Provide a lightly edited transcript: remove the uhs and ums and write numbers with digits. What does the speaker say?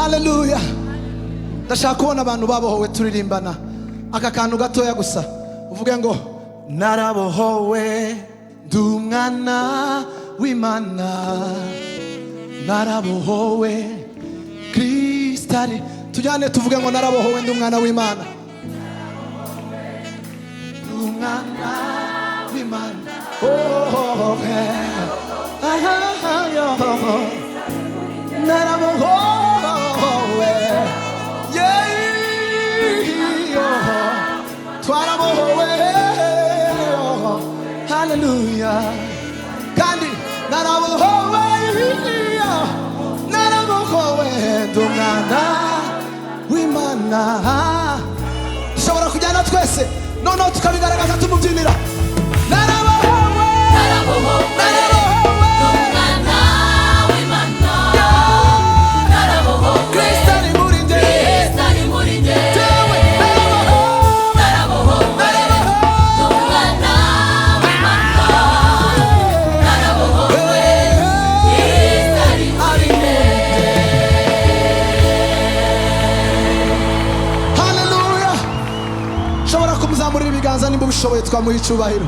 Haleluya. Ndashaka kubona abantu babohowe turirimbana aka kantu gatoya gusa. Uvuge ngo narabohowe ndi umwana w'Imana, narabohowe Kristari. Tujyane tuvuge ngo narabohowe ndi umwana w'Imana, ndi umwana w'Imana. Oh, narabohowe, yeah, twarabohowe, hallelujah. Kandi narabohowe, narabohowe ndi umwana w'Imana. Dushobora kujyana twese noneho tukabigaragaza tumubyinira. Narabohowe, narabohowe, umwana w'Imana, narabohowe, Kristo ari muri njye, Kristo ari muri njye, narabohowe, umwana w'Imana, narabohowe, Kristo ari muri njye. Hallelujah. Shobora kumuzamurira ibiganza nimba ubishoboye twamuha icyubahiro.